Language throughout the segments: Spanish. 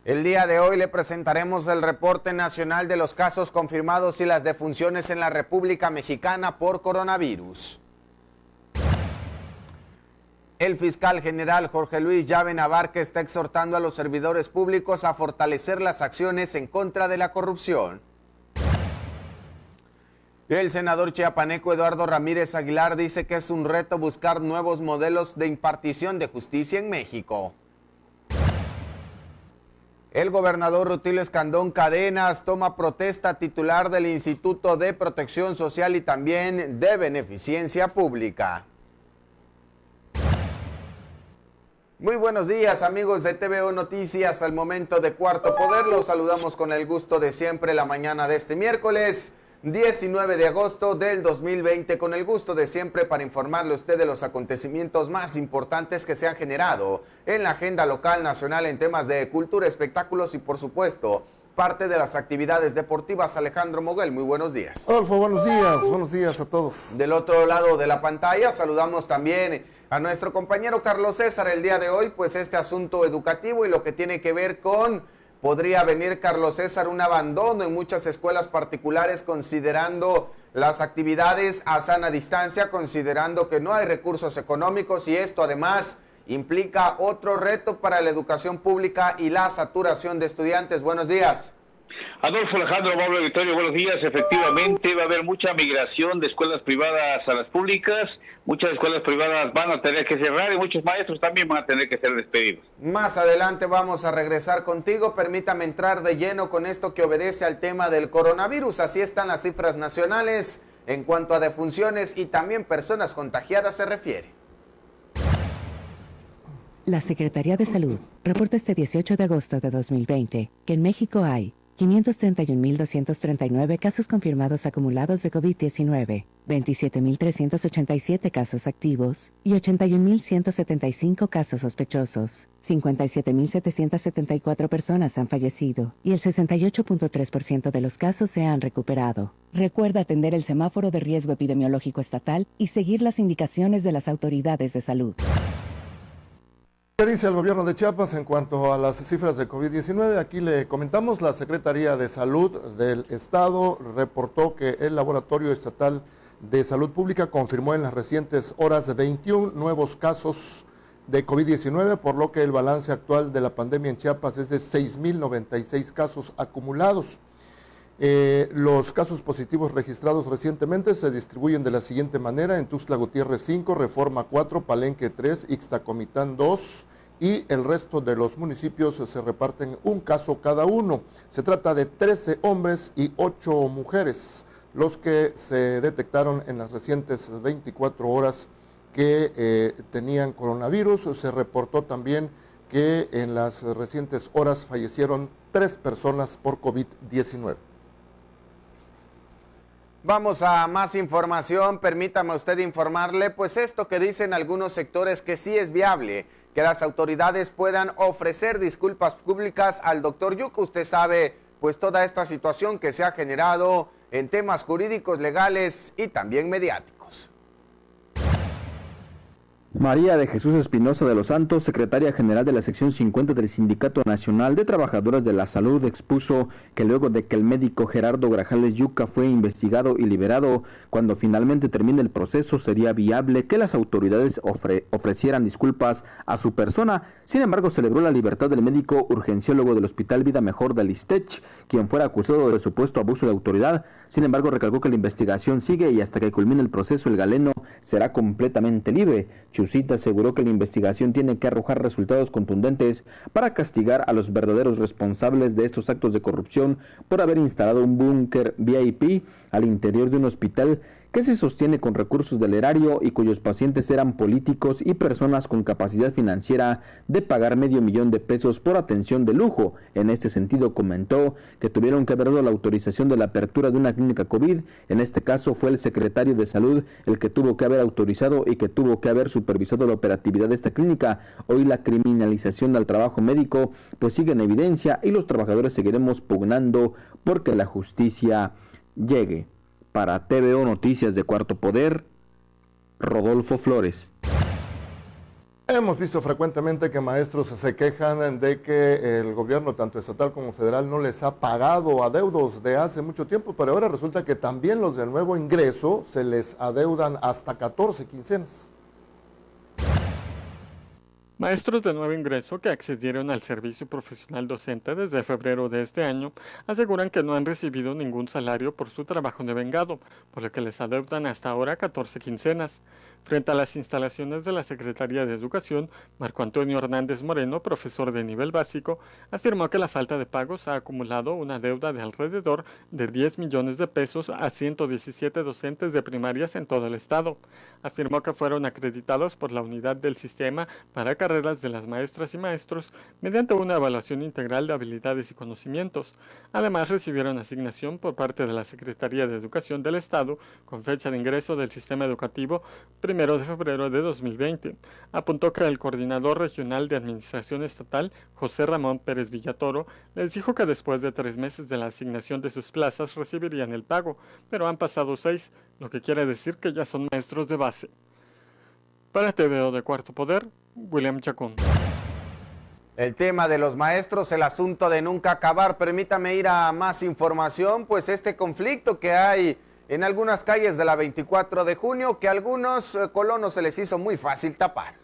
El día de hoy le presentaremos el reporte nacional de los casos confirmados y las defunciones en la República Mexicana por coronavirus. El fiscal general Jorge Luis Llave Navarque está exhortando a los servidores públicos a fortalecer las acciones en contra de la corrupción. El senador chiapaneco Eduardo Ramírez Aguilar dice que es un reto buscar nuevos modelos de impartición de justicia en México. El gobernador Rutilio Escandón Cadenas toma protesta titular del Instituto de Protección Social y también de Beneficencia Pública. Muy buenos días, amigos de TVO Noticias. Al momento de Cuarto Poder, los saludamos con el gusto de siempre la mañana de este miércoles 19 de agosto del 2020, con el gusto de siempre para informarle a usted de los acontecimientos más importantes que se han generado en la agenda local, nacional, en temas de cultura, espectáculos y, por supuesto, parte de las actividades deportivas. Alejandro Moguel, muy buenos días. Adolfo, buenos días a todos. Del otro lado de la pantalla saludamos también a nuestro compañero Carlos César el día de hoy, pues este asunto educativo y lo que tiene que ver con... Podría venir, Carlos César, un abandono en muchas escuelas particulares considerando las actividades a sana distancia, considerando que no hay recursos económicos, y esto además implica otro reto para la educación pública y la saturación de estudiantes. Buenos días. Adolfo, Alejandro, Pablo, Victorio, buenos días. Efectivamente, va a haber mucha migración de escuelas privadas a las públicas. Muchas escuelas privadas van a tener que cerrar y muchos maestros también van a tener que ser despedidos. Más adelante vamos a regresar contigo. Permítame entrar de lleno con esto que obedece al tema del coronavirus. Así están las cifras nacionales en cuanto a defunciones y también personas contagiadas se refiere. La Secretaría de Salud reporta este 18 de agosto de 2020 que en México hay 531.239 casos confirmados acumulados de COVID-19, 27.387 casos activos y 81.175 casos sospechosos. 57.774 personas han fallecido y el 68.3% de los casos se han recuperado. Recuerda atender el semáforo de riesgo epidemiológico estatal y seguir las indicaciones de las autoridades de salud. ¿Qué dice el gobierno de Chiapas en cuanto a las cifras de COVID-19? Aquí le comentamos, la Secretaría de Salud del Estado reportó que el Laboratorio Estatal de Salud Pública confirmó en las recientes horas 21 nuevos casos de COVID-19, por lo que el balance actual de la pandemia en Chiapas es de 6.096 casos acumulados. Los casos positivos registrados recientemente se distribuyen de la siguiente manera: en Tuxtla Gutiérrez 5, Reforma 4, Palenque 3, Ixtacomitán 2 y el resto de los municipios se reparten un caso cada uno. Se trata de 13 hombres y 8 mujeres, los que se detectaron en las recientes 24 horas que tenían coronavirus. Se reportó también que en las recientes horas fallecieron 3 personas por COVID-19. Vamos a más información. Permítame usted informarle, pues esto que dicen algunos sectores, que sí es viable que las autoridades puedan ofrecer disculpas públicas al doctor Yuca. Usted sabe, pues toda esta situación que se ha generado en temas jurídicos, legales y también mediáticos. María de Jesús Espinosa de los Santos, secretaria general de la sección 50 del Sindicato Nacional de Trabajadoras de la Salud, expuso que luego de que el médico Gerardo Grajales Yuca fue investigado y liberado, cuando finalmente termine el proceso sería viable que las autoridades ofrecieran disculpas a su persona. Sin embargo, celebró la libertad del médico urgenciólogo del Hospital Vida Mejor del ISSSTECH, quien fuera acusado de supuesto abuso de autoridad. Sin embargo, recalcó que la investigación sigue y hasta que culmine el proceso el galeno será completamente libre. Chusita aseguró que la investigación tiene que arrojar resultados contundentes para castigar a los verdaderos responsables de estos actos de corrupción por haber instalado un búnker VIP al interior de un hospital que se sostiene con recursos del erario y cuyos pacientes eran políticos y personas con capacidad financiera de pagar $500,000 por atención de lujo. En este sentido, comentó que tuvieron que haber dado la autorización de la apertura de una clínica COVID. En este caso fue el secretario de Salud el que tuvo que haber autorizado y que tuvo que haber supervisado la operatividad de esta clínica. Hoy la criminalización del trabajo médico pues sigue en evidencia y los trabajadores seguiremos pugnando porque la justicia llegue. Para TVO Noticias de Cuarto Poder, Rodolfo Flores. Hemos visto frecuentemente que maestros se quejan de que el gobierno, tanto estatal como federal, no les ha pagado adeudos de hace mucho tiempo, pero ahora resulta que también los de nuevo ingreso se les adeudan hasta 14 quincenas. Maestros de nuevo ingreso que accedieron al servicio profesional docente desde febrero de este año aseguran que no han recibido ningún salario por su trabajo devengado, por lo que les adeudan hasta ahora 14 quincenas. Frente a las instalaciones de la Secretaría de Educación, Marco Antonio Hernández Moreno, profesor de nivel básico, afirmó que la falta de pagos ha acumulado una deuda de alrededor de 10 millones de pesos a 117 docentes de primarias en todo el estado. Afirmó que fueron acreditados por la unidad del sistema para carreras de las maestras y maestros mediante una evaluación integral de habilidades y conocimientos. Además, recibieron asignación por parte de la Secretaría de Educación del Estado con fecha de ingreso del sistema educativo 1 de febrero de 2020. Apuntó que el coordinador regional de Administración Estatal, José Ramón Pérez Villatoro, les dijo que después de 3 meses de la asignación de sus plazas recibirían el pago, pero han pasado 6, lo que quiere decir que ya son maestros de base. Para TVO de Cuarto Poder, William Chacón. El tema de los maestros, el asunto de nunca acabar. Permítame ir a más información, pues este conflicto que hay en algunas calles de la 24 de junio, que a algunos colonos se les hizo muy fácil tapar.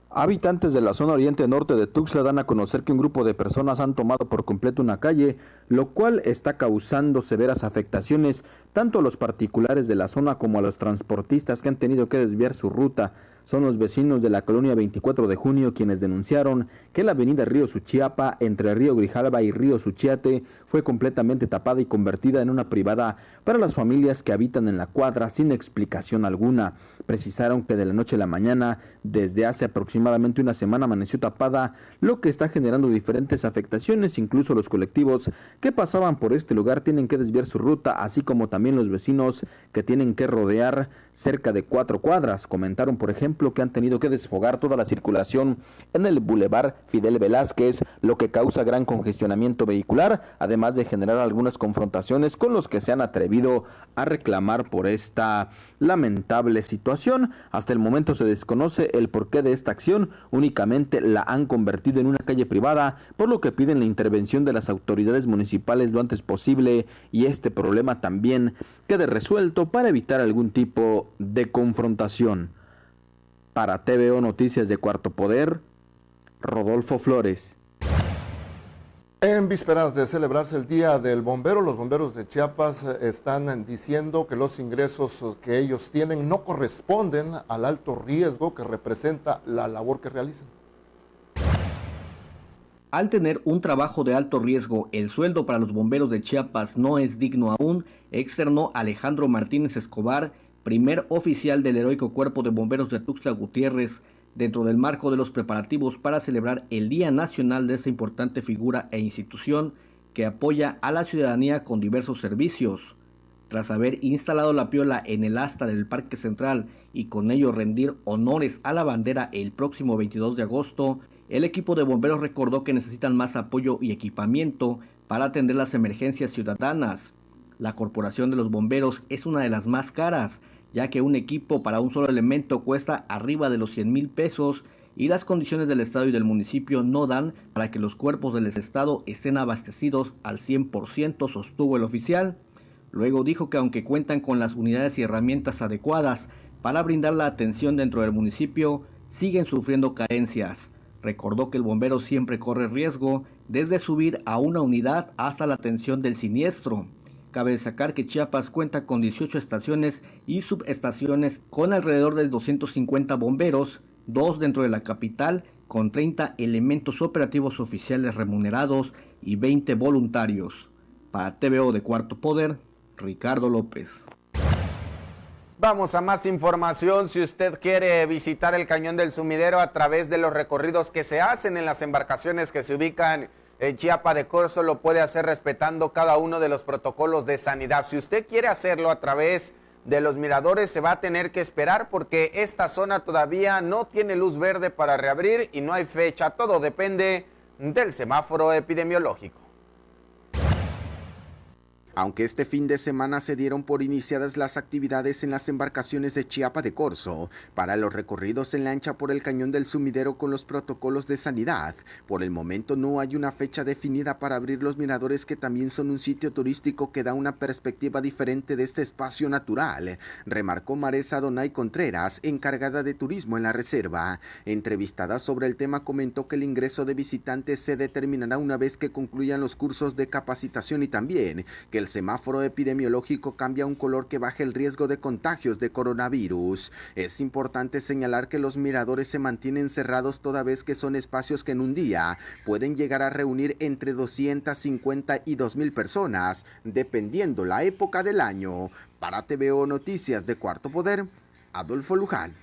Habitantes de la zona oriente norte de Tuxtla dan a conocer que un grupo de personas han tomado por completo una calle, lo cual está causando severas afectaciones tanto a los particulares de la zona como a los transportistas que han tenido que desviar su ruta. Son los vecinos de la colonia 24 de junio quienes denunciaron que la avenida Río Suchiapa entre Río Grijalva y Río Suchiate fue completamente tapada y convertida en una privada para las familias que habitan en la cuadra sin explicación alguna. Precisaron que de la noche a la mañana, desde hace aproximadamente una semana amaneció tapada, lo que está generando diferentes afectaciones. Incluso los colectivos que pasaban por este lugar tienen que desviar su ruta, así como también los vecinos que tienen que rodear cerca de 4 cuadras. Comentaron, por ejemplo, que han tenido que desfogar toda la circulación en el Boulevard Fidel Velázquez, lo que causa gran congestionamiento vehicular, además de generar algunas confrontaciones con los que se han atrevido a reclamar por esta lamentable situación. Hasta el momento se desconoce el porqué de esta acción, únicamente la han convertido en una calle privada, por lo que piden la intervención de las autoridades municipales lo antes posible y este problema también quede resuelto para evitar algún tipo de confrontación. Para TVO Noticias de Cuarto Poder, Rodolfo Flores. En vísperas de celebrarse el Día del Bombero, los bomberos de Chiapas están diciendo que los ingresos que ellos tienen no corresponden al alto riesgo que representa la labor que realizan. Al tener un trabajo de alto riesgo, el sueldo para los bomberos de Chiapas no es digno aún, externó Alejandro Martínez Escobar, primer oficial del heroico Cuerpo de Bomberos de Tuxtla Gutiérrez, dentro del marco de los preparativos para celebrar el Día Nacional de esta importante figura e institución que apoya a la ciudadanía con diversos servicios. Tras haber instalado la piola en el asta del Parque Central y con ello rendir honores a la bandera el próximo 22 de agosto, el equipo de bomberos recordó que necesitan más apoyo y equipamiento para atender las emergencias ciudadanas. La corporación de los bomberos es una de las más caras, ya que un equipo para un solo elemento cuesta arriba de los 100,000 pesos y las condiciones del estado y del municipio no dan para que los cuerpos del estado estén abastecidos al 100%, sostuvo el oficial. Luego dijo que aunque cuentan con las unidades y herramientas adecuadas para brindar la atención dentro del municipio, siguen sufriendo carencias. Recordó que el bombero siempre corre riesgo desde subir a una unidad hasta la atención del siniestro. Cabe destacar que Chiapas cuenta con 18 estaciones y subestaciones con alrededor de 250 bomberos, 2 dentro de la capital, con 30 elementos operativos oficiales remunerados y 20 voluntarios. Para TVO de Cuarto Poder, Ricardo López. Vamos a más información. Si usted quiere visitar el Cañón del Sumidero a través de los recorridos que se hacen en las embarcaciones que se ubican en Chiapa de Corzo, lo puede hacer respetando cada uno de los protocolos de sanidad. Si usted quiere hacerlo a través de los miradores, se va a tener que esperar porque esta zona todavía no tiene luz verde para reabrir y no hay fecha. Todo depende del semáforo epidemiológico. Aunque este fin de semana se dieron por iniciadas las actividades en las embarcaciones de Chiapa de Corzo para los recorridos en lancha por el Cañón del Sumidero con los protocolos de sanidad, por el momento no hay una fecha definida para abrir los miradores, que también son un sitio turístico que da una perspectiva diferente de este espacio natural, remarcó Maresa Donay Contreras, encargada de turismo en la reserva. Entrevistada sobre el tema, comentó que el ingreso de visitantes se determinará una vez que concluyan los cursos de capacitación y también que el semáforo epidemiológico cambia a un color que baje el riesgo de contagios de coronavirus. Es importante señalar que los miradores se mantienen cerrados toda vez que son espacios que en un día pueden llegar a reunir entre 250 y 2,000 personas, dependiendo la época del año. Para TVO Noticias de Cuarto Poder, Adolfo Luján.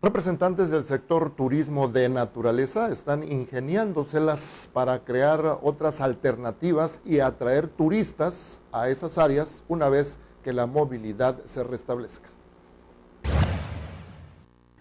Representantes del sector turismo de naturaleza están ingeniándoselas para crear otras alternativas y atraer turistas a esas áreas una vez que la movilidad se restablezca.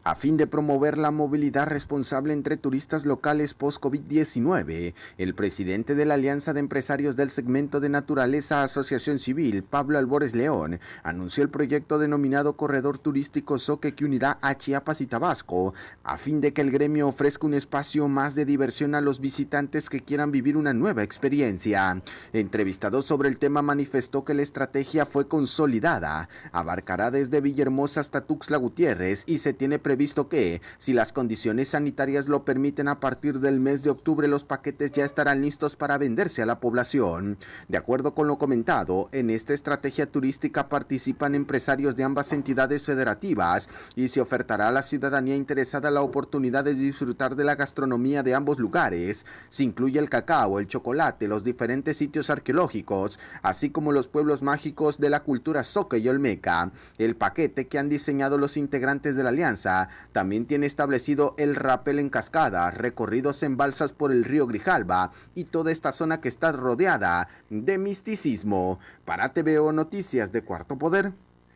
A fin de promover la movilidad responsable entre turistas locales post-COVID-19, el presidente de la Alianza de Empresarios del Segmento de Naturaleza Asociación Civil, Pablo Albores León, anunció el proyecto denominado Corredor Turístico Zoque, que unirá a Chiapas y Tabasco, a fin de que el gremio ofrezca un espacio más de diversión a los visitantes que quieran vivir una nueva experiencia. Entrevistado sobre el tema, manifestó que la estrategia fue consolidada, abarcará desde Villahermosa hasta Tuxtla Gutiérrez y se tiene previsto que, si las condiciones sanitarias lo permiten, a partir del mes de octubre los paquetes ya estarán listos para venderse a la población. De acuerdo con lo comentado, en esta estrategia turística participan empresarios de ambas entidades federativas y se ofertará a la ciudadanía interesada la oportunidad de disfrutar de la gastronomía de ambos lugares. Se incluye el cacao, el chocolate, los diferentes sitios arqueológicos, así como los pueblos mágicos de la cultura zoque y olmeca. El paquete que han diseñado los integrantes de la alianza también tiene establecido el rapel en cascada, recorridos en balsas por el río Grijalba y toda esta zona que está rodeada de misticismo. Para TVO Noticias de Cuarto Poder,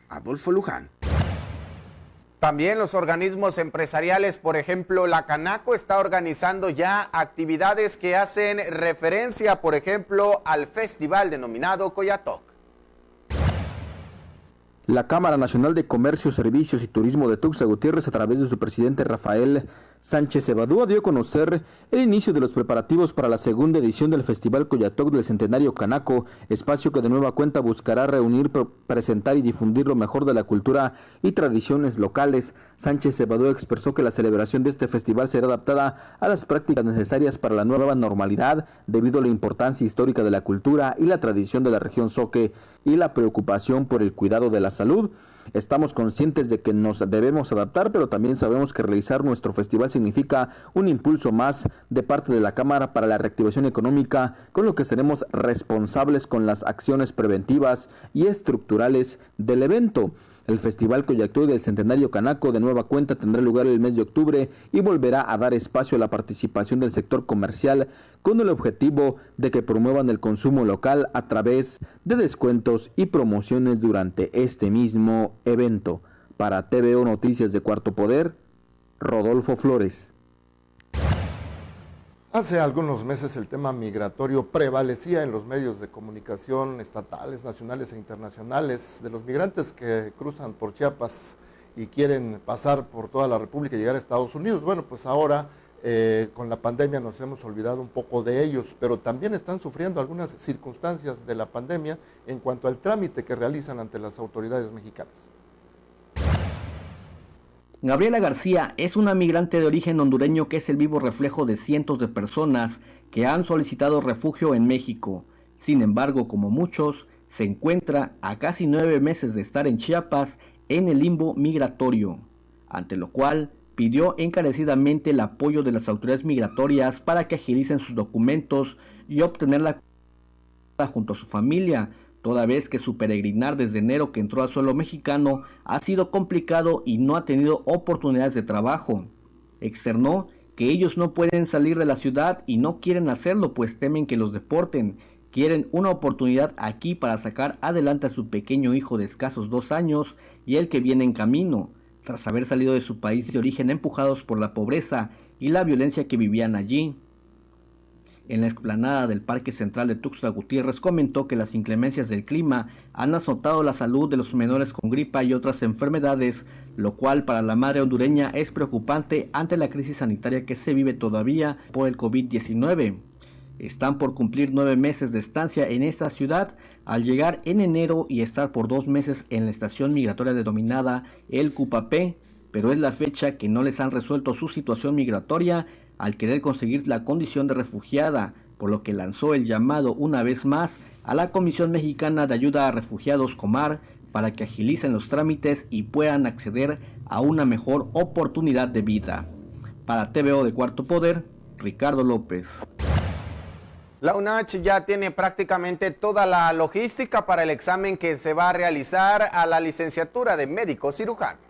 Adolfo Luján. También los organismos empresariales, por ejemplo, la Canaco está organizando ya actividades que hacen referencia, por ejemplo, al festival denominado Coyatoc. La Cámara Nacional de Comercio, Servicios y Turismo de Tuxtla Gutiérrez, a través de su presidente Rafael Sánchez Evadúa, dio a conocer el inicio de los preparativos para la segunda edición del Festival Coyatoc del Centenario Canaco, espacio que de nueva cuenta buscará reunir, presentar y difundir lo mejor de la cultura y tradiciones locales. Sánchez Evadúa expresó que la celebración de este festival será adaptada a las prácticas necesarias para la nueva normalidad, debido a la importancia histórica de la cultura y la tradición de la región zoque y la preocupación por el cuidado de la salud. Estamos conscientes de que nos debemos adaptar, pero también sabemos que realizar nuestro festival significa un impulso más de parte de la Cámara para la reactivación económica, con lo que seremos responsables con las acciones preventivas y estructurales del evento. El Festival Coyatoc del Centenario Canaco de nueva cuenta tendrá lugar el mes de octubre y volverá a dar espacio a la participación del sector comercial, con el objetivo de que promuevan el consumo local a través de descuentos y promociones durante este mismo evento. Para TVO Noticias de Cuarto Poder, Rodolfo Flores. Hace algunos meses el tema migratorio prevalecía en los medios de comunicación estatales, nacionales e internacionales, de los migrantes que cruzan por Chiapas y quieren pasar por toda la República y llegar a Estados Unidos. Bueno, pues ahora con la pandemia nos hemos olvidado un poco de ellos, pero también están sufriendo algunas circunstancias de la pandemia en cuanto al trámite que realizan ante las autoridades mexicanas. Gabriela García es una migrante de origen hondureño que es el vivo reflejo de cientos de personas que han solicitado refugio en México. Sin embargo, como muchos, se encuentra a casi 9 meses de estar en Chiapas en el limbo migratorio, ante lo cual pidió encarecidamente el apoyo de las autoridades migratorias para que agilicen sus documentos y obtener la junto a su familia, toda vez que su peregrinar desde enero que entró al suelo mexicano ha sido complicado y no ha tenido oportunidades de trabajo. Externó que ellos no pueden salir de la ciudad y no quieren hacerlo pues temen que los deporten. Quieren una oportunidad aquí para sacar adelante a su pequeño hijo de escasos 2 años y el que viene en camino, tras haber salido de su país de origen empujados por la pobreza y la violencia que vivían allí. En la explanada del Parque Central de Tuxtla Gutiérrez comentó que las inclemencias del clima han azotado la salud de los menores con gripa y otras enfermedades, lo cual para la madre hondureña es preocupante ante la crisis sanitaria que se vive todavía por el COVID-19. Están por cumplir 9 meses de estancia en esta ciudad al llegar en enero y estar por 2 meses en la estación migratoria denominada El Cupapé, pero es la fecha que no les han resuelto su situación migratoria al querer conseguir la condición de refugiada, por lo que lanzó el llamado una vez más a la Comisión Mexicana de Ayuda a Refugiados Comar para que agilicen los trámites y puedan acceder a una mejor oportunidad de vida. Para TVO de Cuarto Poder, Ricardo López. La UNACH ya tiene prácticamente toda la logística para el examen que se va a realizar a la licenciatura de médico cirujano.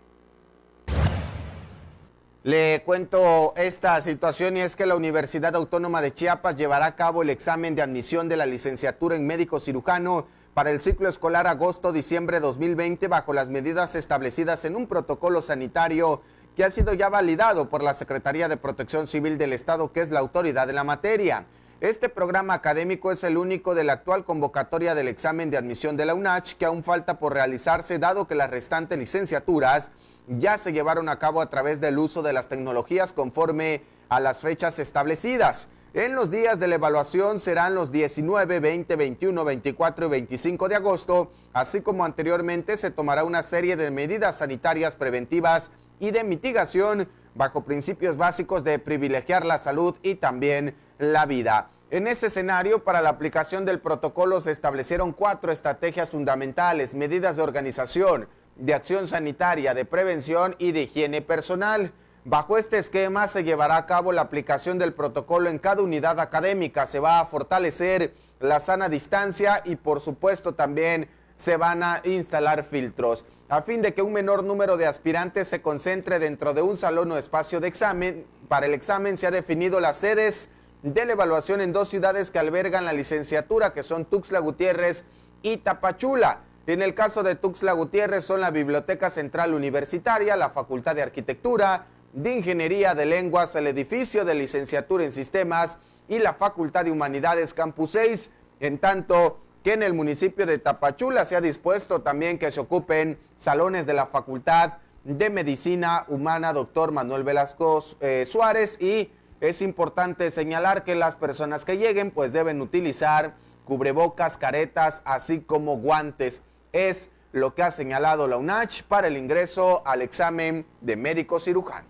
Le cuento esta situación y es que la Universidad Autónoma de Chiapas llevará a cabo el examen de admisión de la licenciatura en médico cirujano para el ciclo escolar agosto-diciembre 2020 bajo las medidas establecidas en un protocolo sanitario que ha sido ya validado por la Secretaría de Protección Civil del Estado, que es la autoridad de la materia. Este programa académico es el único de la actual convocatoria del examen de admisión de la UNACH que aún falta por realizarse, dado que las restantes licenciaturas ya se llevaron a cabo a través del uso de las tecnologías conforme a las fechas establecidas. En los días de la evaluación serán los 19, 20, 21, 24 y 25 de agosto, así como anteriormente se tomará una serie de medidas sanitarias preventivas y de mitigación bajo principios básicos de privilegiar la salud y también la vida. En ese escenario, para la aplicación del protocolo se establecieron 4 estrategias fundamentales: medidas de organización, de acción sanitaria, de prevención y de higiene personal. Bajo este esquema se llevará a cabo la aplicación del protocolo en cada unidad académica. Se va a fortalecer la sana distancia y por supuesto también se van a instalar filtros. A fin de que un menor número de aspirantes se concentre dentro de un salón o espacio de examen, para el examen se ha definido las sedes de la evaluación en 2 ciudades que albergan la licenciatura, que son Tuxtla Gutiérrez y Tapachula. En el caso de Tuxtla Gutiérrez son la Biblioteca Central Universitaria, la Facultad de Arquitectura, de Ingeniería de Lenguas, el edificio de licenciatura en Sistemas y la Facultad de Humanidades Campus 6, en tanto que en el municipio de Tapachula se ha dispuesto también que se ocupen salones de la Facultad de Medicina Humana Dr. Manuel Velasco Suárez, y es importante señalar que las personas que lleguen pues deben utilizar cubrebocas, caretas, así como guantes. Es lo que ha señalado la UNACH para el ingreso al examen de médico cirujano.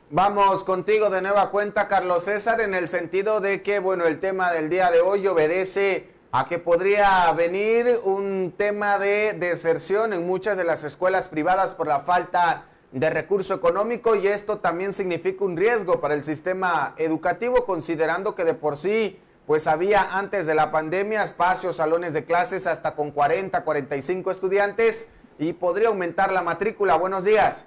Vamos contigo de nueva cuenta, Carlos César, en el sentido de que, bueno, el tema del día de hoy obedece a que podría venir un tema de deserción en muchas de las escuelas privadas por la falta de recurso económico, y esto también significa un riesgo para el sistema educativo, considerando que de por sí pues había antes de la pandemia espacios, salones de clases hasta con 40, 45 estudiantes, y podría aumentar la matrícula. Buenos días.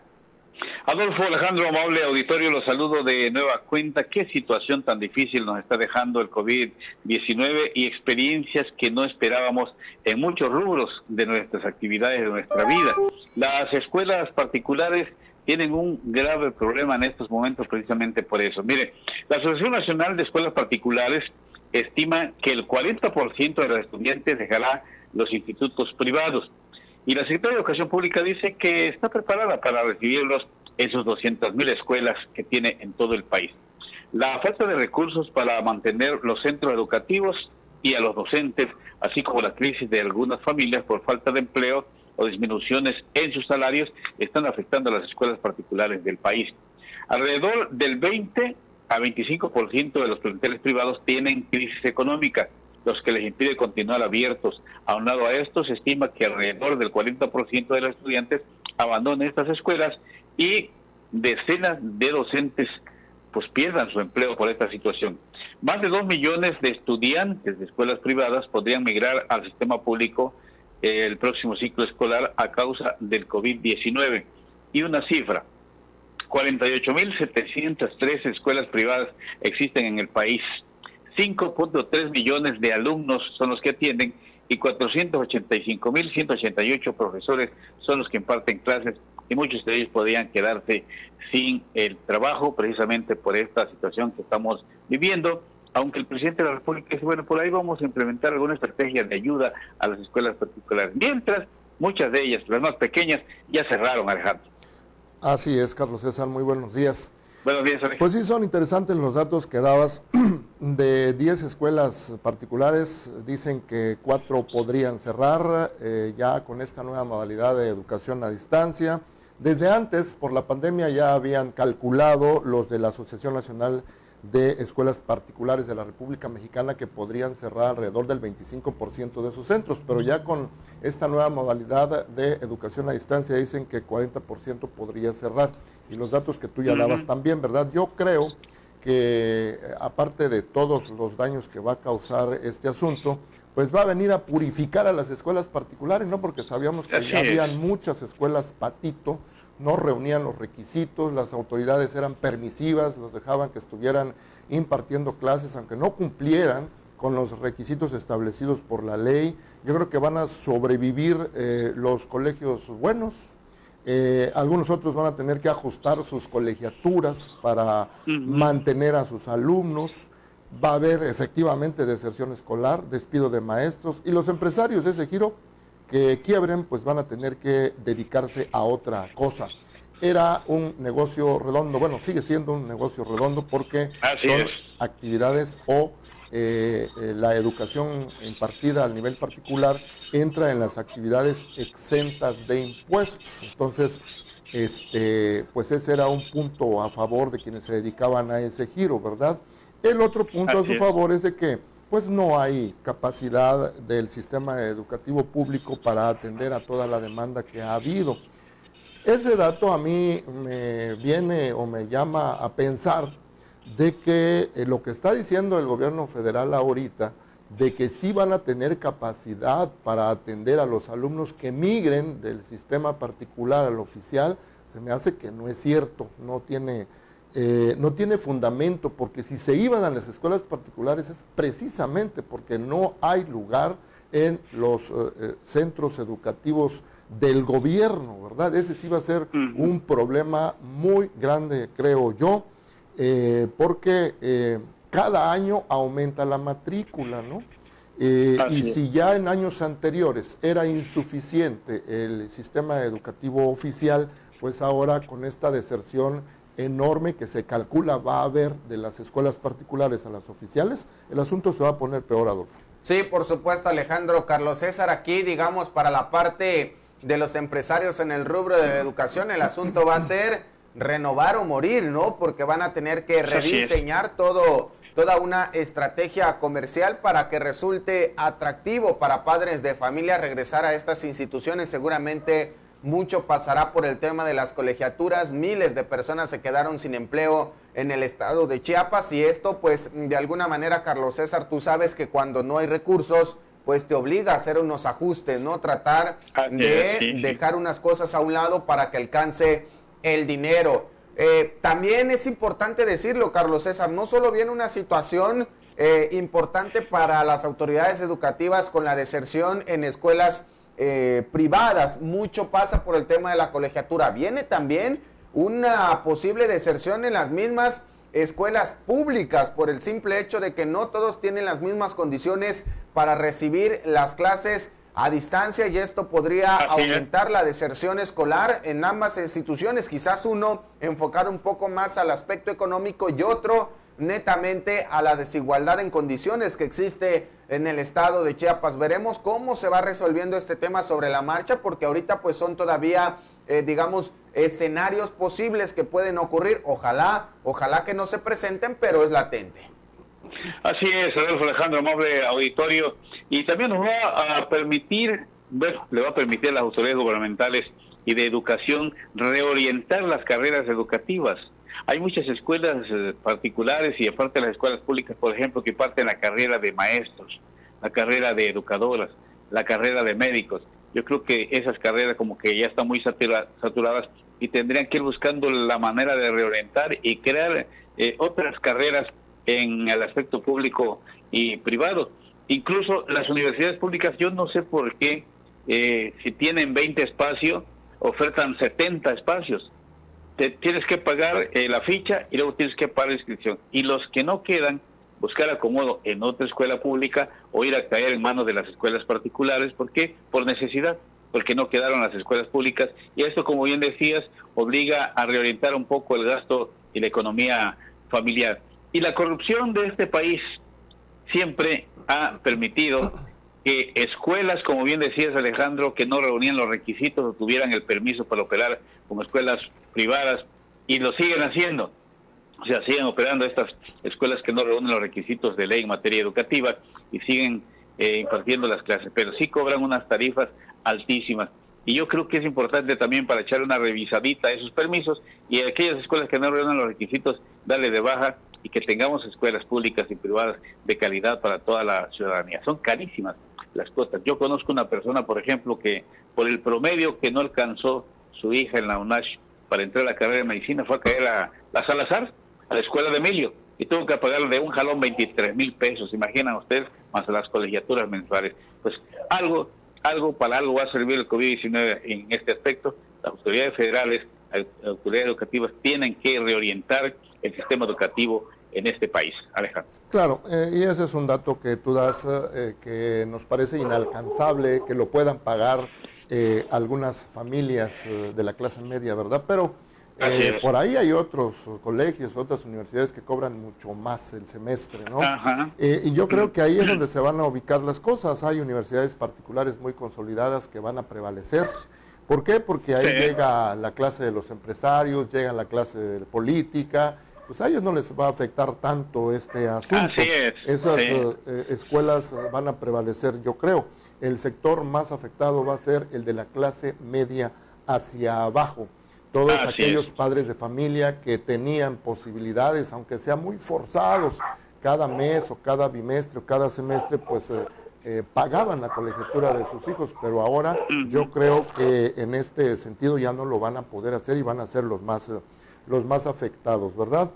Adolfo, Alejandro, amable auditorio, los saludo de nueva cuenta. Qué situación tan difícil nos está dejando el COVID-19 y experiencias que no esperábamos en muchos rubros de nuestras actividades, de nuestra vida. Las escuelas particulares tienen un grave problema en estos momentos precisamente por eso. Mire, la Asociación Nacional de Escuelas Particulares estima que el 40% de los estudiantes dejará los institutos privados. Y la Secretaría de Educación Pública dice que está preparada para recibirlos en sus 200,000 escuelas que tiene en todo el país. La falta de recursos para mantener los centros educativos y a los docentes, así como la crisis de algunas familias por falta de empleo o disminuciones en sus salarios, están afectando a las escuelas particulares del país. Alrededor del 20 a 25% de los planteles privados tienen crisis económica, los que les impide continuar abiertos. Aunado a esto, se estima que alrededor del 40% de los estudiantes abandonen estas escuelas y decenas de docentes pues pierdan su empleo por esta situación. Más de 2 millones de estudiantes de escuelas privadas podrían migrar al sistema público el próximo ciclo escolar a causa del COVID-19. Y una cifra, 48,703 escuelas privadas existen en el país. 5.3 millones de alumnos son los que atienden y 485,188 profesores son los que imparten clases, y muchos de ellos podrían quedarse sin el trabajo precisamente por esta situación que estamos viviendo, aunque el presidente de la República dice, bueno, por ahí vamos a implementar alguna estrategia de ayuda a las escuelas particulares, mientras muchas de ellas, las más pequeñas, ya cerraron, Alejandro. Así es, Carlos César, muy buenos días. Buenos días, Alejandro. Pues sí, son interesantes los datos que dabas. De 10 escuelas particulares, dicen que 4 podrían cerrar ya con esta nueva modalidad de educación a distancia. Desde antes, por la pandemia, ya habían calculado los de la Asociación Nacional de Escuelas Particulares de la República Mexicana que podrían cerrar alrededor del 25% de sus centros, pero ya con esta nueva modalidad de educación a distancia dicen que 40% podría cerrar. Y los datos que tú ya dabas también, ¿verdad? Yo creo que aparte de todos los daños que va a causar este asunto, pues va a venir a purificar a las escuelas particulares, ¿no? Porque sabíamos que ya habían muchas escuelas patito, no reunían los requisitos, las autoridades eran permisivas, los dejaban que estuvieran impartiendo clases, aunque no cumplieran con los requisitos establecidos por la ley. Yo creo que van a sobrevivir los colegios buenos. Algunos otros van a tener que ajustar sus colegiaturas para mantener a sus alumnos. Va a haber efectivamente deserción escolar, despido de maestros, y los empresarios de ese giro que quiebren, pues van a tener que dedicarse a otra cosa. Era un negocio redondo, bueno, sigue siendo un negocio redondo porque son actividades o la educación impartida al nivel particular entra en las actividades exentas de impuestos. Entonces, pues ese era un punto a favor de quienes se dedicaban a ese giro, ¿verdad? El otro punto a su favor es de que pues no hay capacidad del sistema educativo público para atender a toda la demanda que ha habido. Ese dato a mí me viene o me llama a pensar de que lo que está diciendo el gobierno federal ahorita, de que sí van a tener capacidad para atender a los alumnos que migren del sistema particular al oficial, se me hace que no es cierto, no tiene fundamento, porque si se iban a las escuelas particulares es precisamente porque no hay lugar en los centros educativos del gobierno, ¿verdad? Ese sí va a ser un problema muy grande, creo yo, porque cada año aumenta la matrícula, ¿no? Y si ya en años anteriores era insuficiente el sistema educativo oficial, pues ahora con esta deserción enorme que se calcula va a haber de las escuelas particulares a las oficiales, el asunto se va a poner peor, Adolfo. Sí, por supuesto, Alejandro. Carlos César, aquí, digamos, para la parte de los empresarios en el rubro de educación, el asunto va a ser renovar o morir, ¿no? Porque van a tener que rediseñar toda una estrategia comercial para que resulte atractivo para padres de familia regresar a estas instituciones. Seguramente mucho pasará por el tema de las colegiaturas. Miles de personas se quedaron sin empleo en el estado de Chiapas, y esto pues de alguna manera, Carlos César, tú sabes que cuando no hay recursos pues te obliga a hacer unos ajustes, ¿no? Tratar de dejar unas cosas a un lado para que alcance el dinero. También es importante decirlo, Carlos César, no solo viene una situación importante para las autoridades educativas con la deserción en escuelas privadas, mucho pasa por el tema de la colegiatura, viene también una posible deserción en las mismas escuelas públicas por el simple hecho de que no todos tienen las mismas condiciones para recibir las clases a distancia y esto podría aumentar la deserción escolar en ambas instituciones, quizás uno enfocado un poco más al aspecto económico y otro netamente a la desigualdad en condiciones que existe en el estado de Chiapas. Veremos cómo se va resolviendo este tema sobre la marcha, porque ahorita pues son todavía, digamos, escenarios posibles que pueden ocurrir. Ojalá que no se presenten, pero es latente. Así es, Adolfo Alejandro, amable auditorio, y también nos va a permitir, bueno, le va a permitir a las autoridades gubernamentales y de educación reorientar las carreras educativas. Hay muchas escuelas particulares y aparte de las escuelas públicas, por ejemplo, que parten la carrera de maestros, la carrera de educadoras, la carrera de médicos. Yo creo que esas carreras como que ya están muy saturadas y tendrían que ir buscando la manera de reorientar y crear otras carreras en el aspecto público y privado. Incluso las universidades públicas, yo no sé por qué, si tienen 20 espacios, ofertan 70 espacios. Tienes que pagar la ficha y luego tienes que pagar la inscripción. Y los que no quedan, buscar acomodo en otra escuela pública o ir a caer en manos de las escuelas particulares. ¿Por qué? Por necesidad, porque no quedaron las escuelas públicas. Y esto, como bien decías, obliga a reorientar un poco el gasto y la economía familiar. Y la corrupción de este país siempre ha permitido que escuelas, como bien decías, Alejandro, que no reunían los requisitos o tuvieran el permiso para operar como escuelas privadas, y lo siguen haciendo. O sea, siguen operando estas escuelas que no reúnen los requisitos de ley en materia educativa y siguen impartiendo las clases, pero sí cobran unas tarifas altísimas. Y yo creo que es importante también para echar una revisadita a esos permisos y a aquellas escuelas que no reúnen los requisitos, darle de baja y que tengamos escuelas públicas y privadas de calidad para toda la ciudadanía. Son carísimas las cuotas. Yo conozco una persona, por ejemplo, que por el promedio que no alcanzó su hija en la UNACH para entrar a la carrera de medicina, fue a caer a la Salazar, a la escuela de Emilio, y tuvo que pagarle de un jalón 23 mil pesos, imaginan ustedes, más las colegiaturas mensuales. Pues algo para algo va a servir el COVID-19 en este aspecto. Las autoridades federales, las autoridades educativas tienen que reorientar el sistema educativo en este país. Alejandro. Claro, y ese es un dato que tú das que nos parece inalcanzable, que lo puedan pagar algunas familias de la clase media, ¿verdad? Pero por ahí hay otros colegios, otras universidades que cobran mucho más el semestre, ¿no? Y yo creo que ahí es donde se van a ubicar las cosas. Hay universidades particulares muy consolidadas que van a prevalecer. ¿Por qué? Porque ahí llega la clase de los empresarios, llega la clase de política, pues a ellos no les va a afectar tanto este asunto. Así es. Esas escuelas van a prevalecer, yo creo. El sector más afectado va a ser el de la clase media hacia abajo. Todos aquellos padres de familia que tenían posibilidades, aunque sean muy forzados, cada mes o cada bimestre o cada semestre, pues pagaban la colegiatura de sus hijos, pero ahora yo creo que en este sentido ya no lo van a poder hacer y van a ser los más afectados, ¿verdad?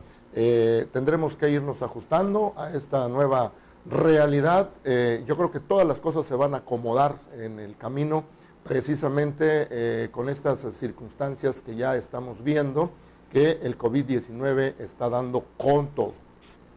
Tendremos que irnos ajustando a esta nueva realidad. Yo creo que todas las cosas se van a acomodar en el camino, precisamente con estas circunstancias que ya estamos viendo, que el COVID-19 está dando con todo.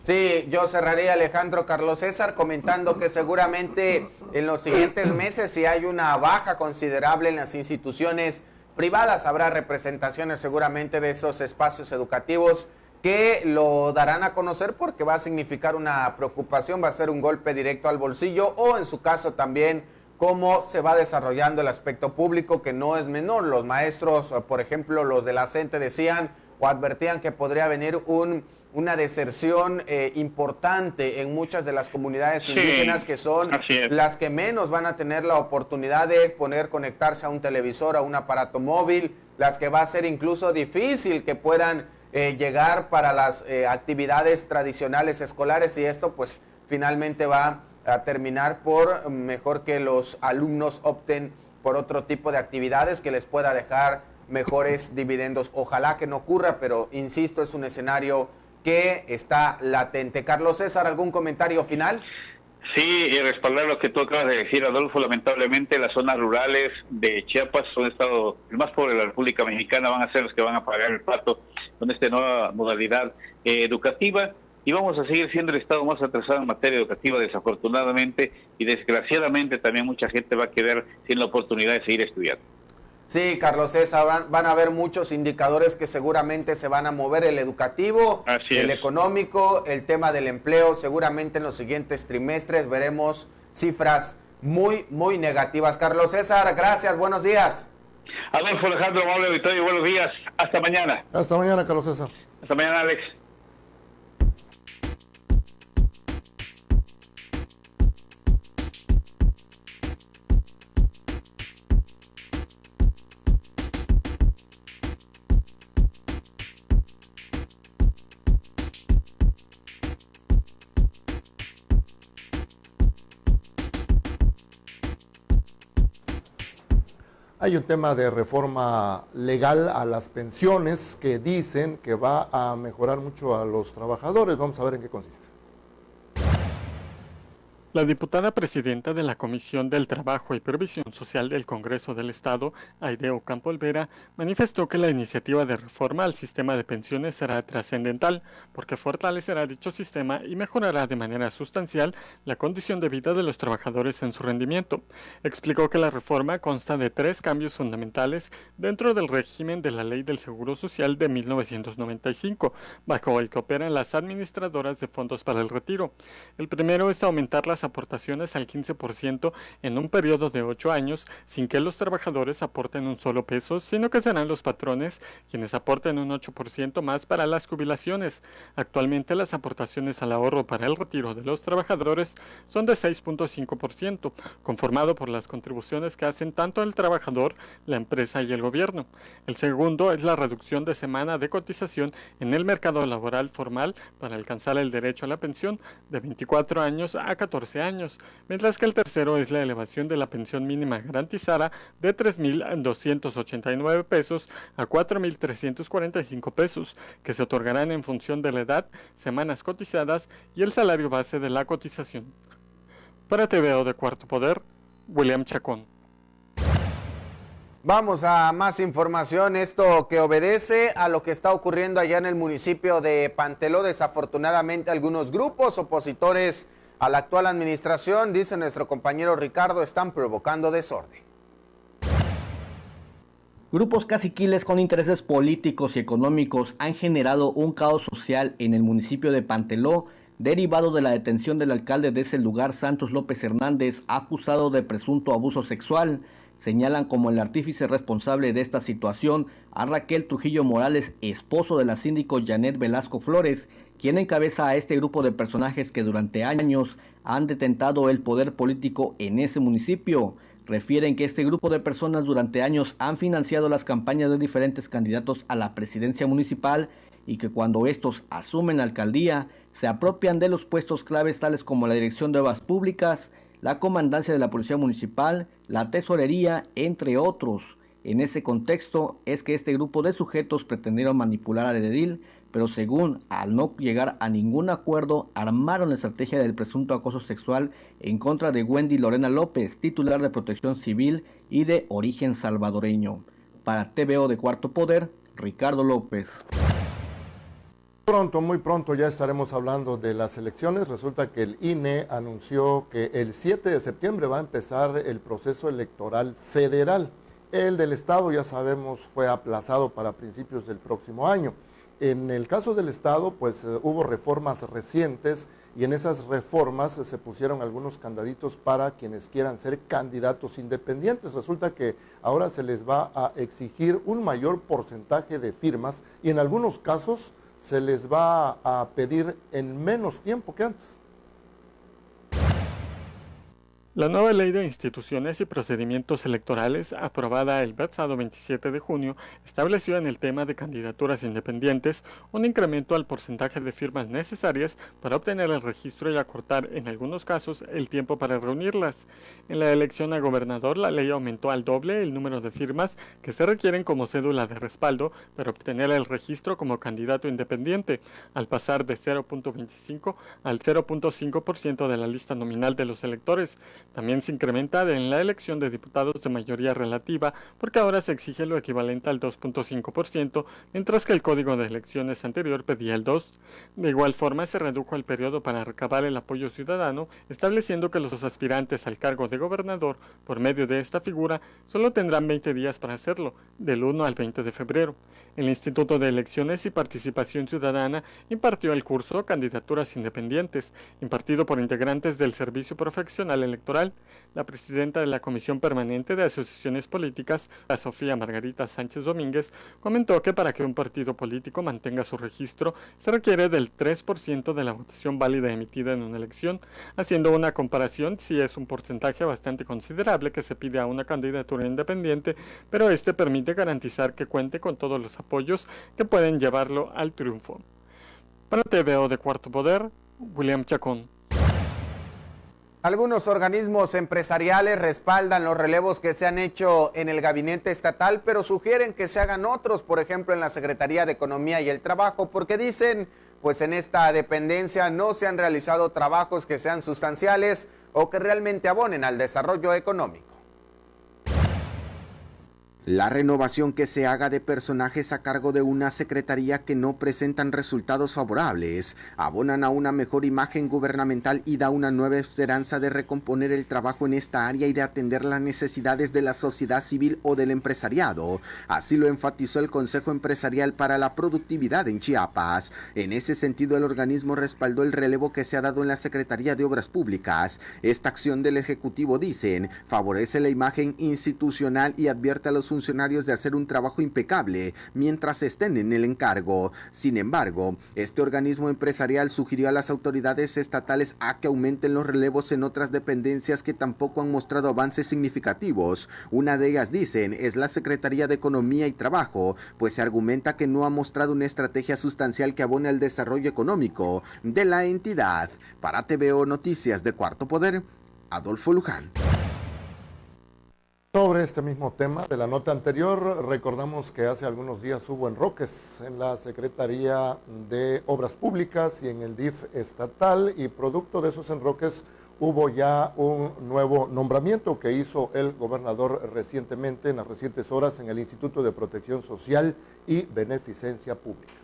Sí, yo cerraría, Alejandro, Carlos César, comentando que seguramente en los siguientes meses, si hay una baja considerable en las instituciones privadas, habrá representaciones seguramente de esos espacios educativos que lo darán a conocer porque va a significar una preocupación, va a ser un golpe directo al bolsillo o en su caso también cómo se va desarrollando el aspecto público, que no es menor. Los maestros, por ejemplo, los de la CENTE decían o advertían que podría venir una deserción importante en muchas de las comunidades indígenas que son las que menos van a tener la oportunidad de conectarse a un televisor, a un aparato móvil, las que va a ser incluso difícil que puedan llegar para las actividades tradicionales escolares, y esto pues finalmente va a terminar por mejor que los alumnos opten por otro tipo de actividades que les pueda dejar mejores dividendos. Ojalá que no ocurra, pero insisto, es un escenario que está latente. Carlos César, ¿algún comentario final? Sí, y respaldar lo que tú acabas de decir, Adolfo. Lamentablemente las zonas rurales de Chiapas son estado el más pobre de la República Mexicana, van a ser los que van a pagar el pato con esta nueva modalidad educativa. y vamos a seguir siendo el estado más atrasado en materia educativa, desafortunadamente, y desgraciadamente también mucha gente va a quedar sin la oportunidad de seguir estudiando. Sí, Carlos César, van a haber muchos indicadores que seguramente se van a mover, el educativo, el económico, el tema del empleo. Seguramente en los siguientes trimestres veremos cifras muy, muy negativas. Carlos César, gracias, buenos días. Adolfo, Alejandro, amable auditorio, buenos días. Hasta mañana. Hasta mañana, Carlos César. Hasta mañana, Alex. Hay un tema de reforma legal a las pensiones que dicen que va a mejorar mucho a los trabajadores. Vamos a ver en qué consiste. La diputada presidenta de la Comisión del Trabajo y Previsión Social del Congreso del Estado, Aide Ocampo Olvera, manifestó que la iniciativa de reforma al sistema de pensiones será trascendental porque fortalecerá dicho sistema y mejorará de manera sustancial la condición de vida de los trabajadores en su rendimiento. Explicó que la reforma consta de 3 cambios fundamentales dentro del régimen de la Ley del Seguro Social de 1995, bajo el que operan las administradoras de fondos para el retiro. El primero es aumentar las aportaciones al 15% en un periodo de 8 años sin que los trabajadores aporten un solo peso, sino que serán los patrones quienes aporten un 8% más para las jubilaciones. Actualmente las aportaciones al ahorro para el retiro de los trabajadores son de 6.5%, conformado por las contribuciones que hacen tanto el trabajador, la empresa y el gobierno. El segundo es la reducción de semana de cotización en el mercado laboral formal para alcanzar el derecho a la pensión de 24 años a 14 años, mientras que el tercero es la elevación de la pensión mínima garantizada de 3.289 pesos a 4.345 pesos, que se otorgarán en función de la edad, semanas cotizadas y el salario base de la cotización. Para TVO de Cuarto Poder, William Chacón. Vamos a más información, esto que obedece a lo que está ocurriendo allá en el municipio de Panteló. Desafortunadamente algunos grupos opositores a la actual administración, dice nuestro compañero Ricardo, están provocando desorden. Grupos caciquiles con intereses políticos y económicos han generado un caos social en el municipio de Panteló, derivado de la detención del alcalde de ese lugar, Santos López Hernández, acusado de presunto abuso sexual. Señalan como el artífice responsable de esta situación a Raquel Trujillo Morales, esposo de la síndico Janet Velasco Flores, quien encabeza a este grupo de personajes que durante años han detentado el poder político en ese municipio. Refieren que este grupo de personas durante años han financiado las campañas de diferentes candidatos a la presidencia municipal y que cuando estos asumen la alcaldía se apropian de los puestos claves tales como la dirección de obras públicas, la comandancia de la policía municipal, la tesorería, entre otros. En ese contexto es que este grupo de sujetos pretendieron manipular al edil, pero según al no llegar a ningún acuerdo, armaron la estrategia del presunto acoso sexual en contra de Wendy Lorena López, titular de Protección Civil y de origen salvadoreño. Para TVO de Cuarto Poder, Ricardo López. Pronto, muy pronto ya estaremos hablando de las elecciones. Resulta que el INE anunció que el 7 de septiembre va a empezar el proceso electoral federal. El del Estado, ya sabemos, fue aplazado para principios del próximo año. En el caso del Estado, pues hubo reformas recientes y en esas reformas se pusieron algunos candaditos para quienes quieran ser candidatos independientes. Resulta que ahora se les va a exigir un mayor porcentaje de firmas y en algunos casos se les va a pedir en menos tiempo que antes. La nueva Ley de Instituciones y Procedimientos Electorales, aprobada el pasado 27 de junio, estableció en el tema de candidaturas independientes un incremento al porcentaje de firmas necesarias para obtener el registro y acortar, en algunos casos, el tiempo para reunirlas. En la elección a gobernador, la ley aumentó al doble el número de firmas que se requieren como cédula de respaldo para obtener el registro como candidato independiente, al pasar de 0.25 al 0.5% de la lista nominal de los electores. También se incrementa en la elección de diputados de mayoría relativa, porque ahora se exige lo equivalente al 2.5%, mientras que el código de elecciones anterior pedía el 2%. De igual forma, se redujo el periodo para recabar el apoyo ciudadano, estableciendo que los aspirantes al cargo de gobernador, por medio de esta figura, solo tendrán 20 días para hacerlo, del 1 al 20 de febrero. El Instituto de Elecciones y Participación Ciudadana impartió el curso Candidaturas Independientes, impartido por integrantes del Servicio Profesional Electoral. La presidenta de la Comisión Permanente de Asociaciones Políticas, la Sofía Margarita Sánchez Domínguez, comentó que para que un partido político mantenga su registro se requiere del 3% de la votación válida emitida en una elección. Haciendo una comparación, sí es un porcentaje bastante considerable que se pide a una candidatura independiente, pero este permite garantizar que cuente con todos los apoyos que pueden llevarlo al triunfo. Para TVO de Cuarto Poder, William Chacón. Algunos organismos empresariales respaldan los relevos que se han hecho en el gabinete estatal, pero sugieren que se hagan otros, por ejemplo en la Secretaría de Economía y el Trabajo, porque dicen, pues en esta dependencia no se han realizado trabajos que sean sustanciales o que realmente abonen al desarrollo económico. La renovación que se haga de personajes a cargo de una secretaría que no presentan resultados favorables, abonan a una mejor imagen gubernamental y da una nueva esperanza de recomponer el trabajo en esta área y de atender las necesidades de la sociedad civil o del empresariado. Así lo enfatizó el Consejo Empresarial para la Productividad en Chiapas. En ese sentido, el organismo respaldó el relevo que se ha dado en la Secretaría de Obras Públicas. Esta acción del Ejecutivo, dicen, favorece la imagen institucional y advierte a los funcionarios de hacer un trabajo impecable mientras estén en el encargo. Sin embargo, este organismo empresarial sugirió a las autoridades estatales a que aumenten los relevos en otras dependencias que tampoco han mostrado avances significativos. Una de ellas, dicen, es la Secretaría de Economía y Trabajo, pues se argumenta que no ha mostrado una estrategia sustancial que abone al desarrollo económico de la entidad. Para TVO Noticias de Cuarto Poder, Adolfo Luján. Sobre este mismo tema de la nota anterior, recordamos que hace algunos días hubo enroques en la Secretaría de Obras Públicas y en el DIF estatal, y producto de esos enroques hubo ya un nuevo nombramiento que hizo el gobernador recientemente, en las recientes horas, en el Instituto de Protección Social y Beneficencia Pública.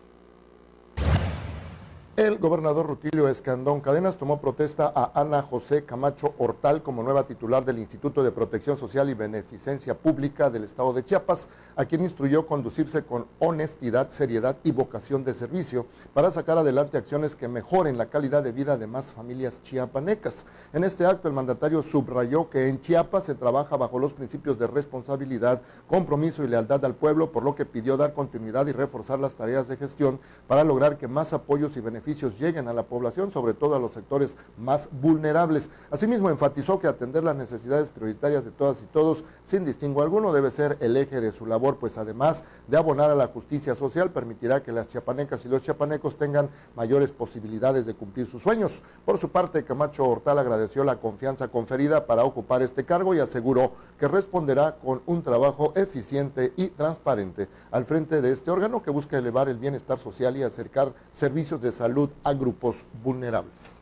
El gobernador Rutilio Escandón Cadenas tomó protesta a Ana José Camacho Hortal como nueva titular del Instituto de Protección Social y Beneficencia Pública del Estado de Chiapas, a quien instruyó conducirse con honestidad, seriedad y vocación de servicio para sacar adelante acciones que mejoren la calidad de vida de más familias chiapanecas. En este acto, el mandatario subrayó que en Chiapas se trabaja bajo los principios de responsabilidad, compromiso y lealtad al pueblo, por lo que pidió dar continuidad y reforzar las tareas de gestión para lograr que más apoyos y beneficios lleguen a la población, sobre todo a los sectores más vulnerables. Asimismo, enfatizó que atender las necesidades prioritarias de todas y todos, sin distingo alguno, debe ser el eje de su labor, pues además de abonar a la justicia social, permitirá que las chiapanecas y los chiapanecos tengan mayores posibilidades de cumplir sus sueños. Por su parte, Camacho Hortal agradeció la confianza conferida para ocupar este cargo y aseguró que responderá con un trabajo eficiente y transparente al frente de este órgano que busca elevar el bienestar social y acercar servicios de salud a grupos vulnerables.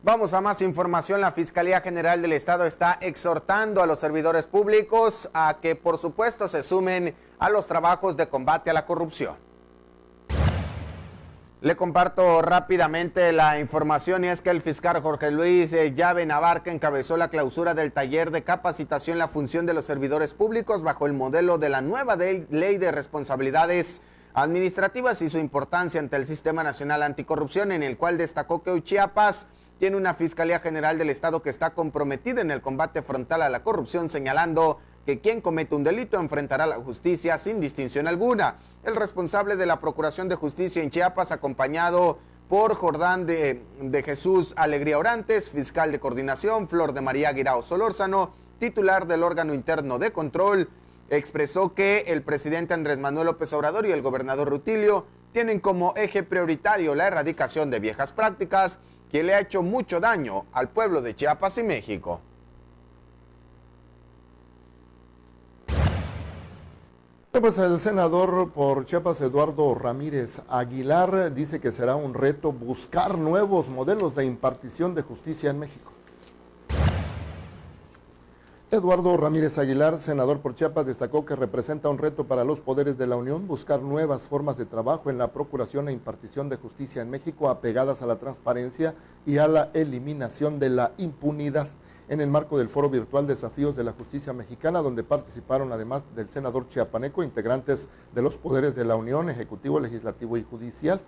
Vamos a más información. La Fiscalía General del Estado está exhortando a los servidores públicos a que, por supuesto, se sumen a los trabajos de combate a la corrupción. Le comparto rápidamente la información, y es que el fiscal Jorge Luis Llave Navarca encabezó la clausura del taller de capacitación en la función de los servidores públicos bajo el modelo de la nueva ley de responsabilidades administrativas y su importancia ante el Sistema Nacional Anticorrupción, en el cual destacó que hoy Chiapas tiene una Fiscalía General del Estado que está comprometida en el combate frontal a la corrupción, señalando que quien comete un delito enfrentará la justicia sin distinción alguna. El responsable de la Procuración de Justicia en Chiapas, acompañado por Jordán de Jesús Alegría Orantes, fiscal de coordinación, Flor de María Guirao Solórzano, titular del órgano interno de control, expresó que el presidente Andrés Manuel López Obrador y el gobernador Rutilio tienen como eje prioritario la erradicación de viejas prácticas que le ha hecho mucho daño al pueblo de Chiapas y México. Pues el senador por Chiapas, Eduardo Ramírez Aguilar, dice que será un reto buscar nuevos modelos de impartición de justicia en México. Eduardo Ramírez Aguilar, senador por Chiapas, destacó que representa un reto para los poderes de la Unión buscar nuevas formas de trabajo en la procuración e impartición de justicia en México apegadas a la transparencia y a la eliminación de la impunidad, en el marco del foro virtual Desafíos de la Justicia Mexicana, donde participaron además del senador chiapaneco integrantes de los poderes de la Unión, Ejecutivo, Legislativo y Judicial.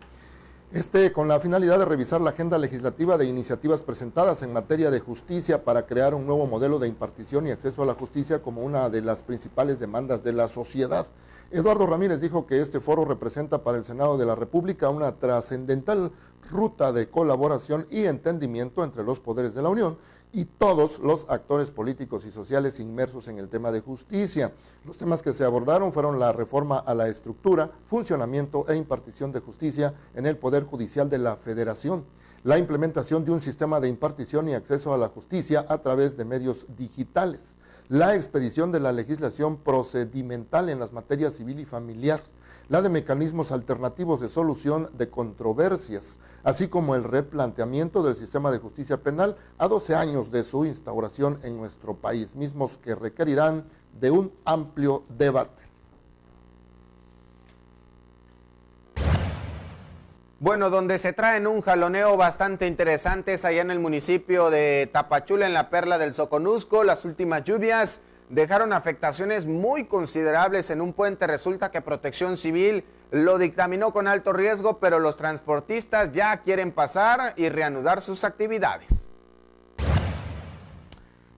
Con la finalidad de revisar la agenda legislativa de iniciativas presentadas en materia de justicia para crear un nuevo modelo de impartición y acceso a la justicia como una de las principales demandas de la sociedad. Eduardo Ramírez dijo que este foro representa para el Senado de la República una trascendental ruta de colaboración y entendimiento entre los poderes de la Unión y todos los actores políticos y sociales inmersos en el tema de justicia. Los temas que se abordaron fueron la reforma a la estructura, funcionamiento e impartición de justicia en el Poder Judicial de la Federación, la implementación de un sistema de impartición y acceso a la justicia a través de medios digitales, la expedición de la legislación procedimental en las materias civil y familiar, la de mecanismos alternativos de solución de controversias, así como el replanteamiento del sistema de justicia penal a 12 años de su instauración en nuestro país, mismos que requerirán de un amplio debate. Bueno, donde se traen un jaloneo bastante interesante es allá en el municipio de Tapachula, en la perla del Soconusco. Las últimas lluvias dejaron afectaciones muy considerables en un puente. Resulta que Protección Civil lo dictaminó con alto riesgo, pero los transportistas ya quieren pasar y reanudar sus actividades.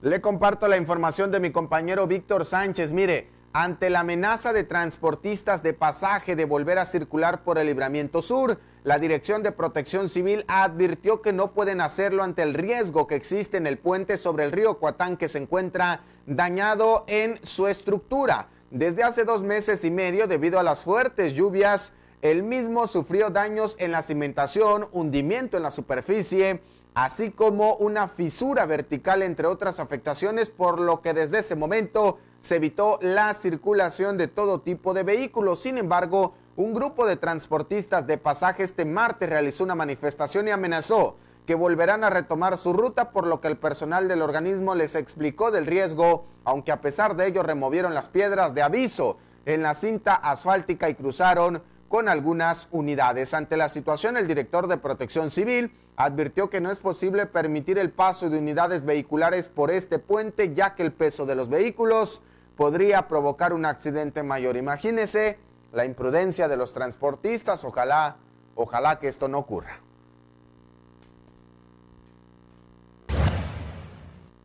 Le comparto la información de mi compañero Víctor Sánchez. Mire, ante la amenaza de transportistas de pasaje de volver a circular por el Libramiento Sur, la Dirección de Protección Civil advirtió que no pueden hacerlo ante el riesgo que existe en el puente sobre el río Coatán, que se encuentra dañado en su estructura. Desde hace 2 meses y medio, debido a las fuertes lluvias, el mismo sufrió daños en la cimentación, hundimiento en la superficie, así como una fisura vertical, entre otras afectaciones, por lo que desde ese momento se evitó la circulación de todo tipo de vehículos. Sin embargo, un grupo de transportistas de pasaje este martes realizó una manifestación y amenazó que volverán a retomar su ruta, por lo que el personal del organismo les explicó del riesgo, aunque a pesar de ello removieron las piedras de aviso en la cinta asfáltica y cruzaron con algunas unidades. Ante la situación, el director de Protección Civil advirtió que no es posible permitir el paso de unidades vehiculares por este puente, ya que el peso de los vehículos podría provocar un accidente mayor. Imagínese la imprudencia de los transportistas. Ojalá que esto no ocurra.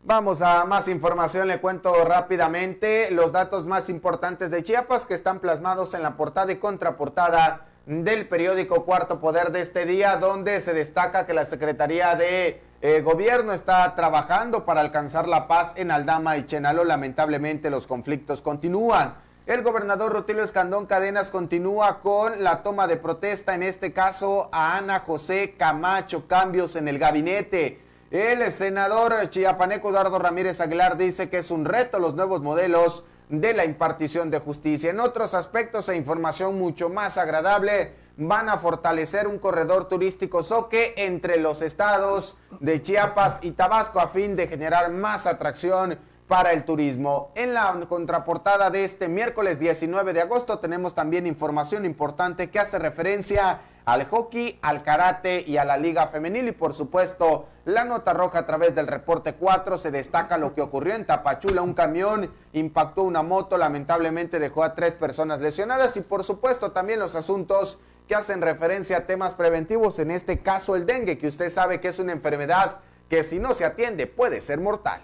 Vamos a más información. Le cuento rápidamente los datos más importantes de Chiapas que están plasmados en la portada y contraportada del periódico Cuarto Poder de este día, donde se destaca que la Secretaría de Gobierno está trabajando para alcanzar la paz en Aldama y Chenaló. Lamentablemente los conflictos continúan. El gobernador Rutilio Escandón Cadenas continúa con la toma de protesta, en este caso a Ana José Camacho. Cambios en el gabinete. El senador chiapaneco Eduardo Ramírez Aguilar dice que es un reto los nuevos modelos de la impartición de justicia. En otros aspectos e información mucho más agradable, van a fortalecer un corredor turístico Zoque entre los estados de Chiapas y Tabasco a fin de generar más atracción para el turismo. En la contraportada de este miércoles 19 de agosto tenemos también información importante que hace referencia al hockey, al karate y a la liga femenil, y por supuesto la nota roja a través del reporte 4. Se destaca lo que ocurrió en Tapachula. Un camión impactó una moto, lamentablemente dejó a 3 personas lesionadas, y por supuesto también los asuntos que hacen referencia a temas preventivos, en este caso el dengue, que usted sabe que es una enfermedad que si no se atiende puede ser mortal.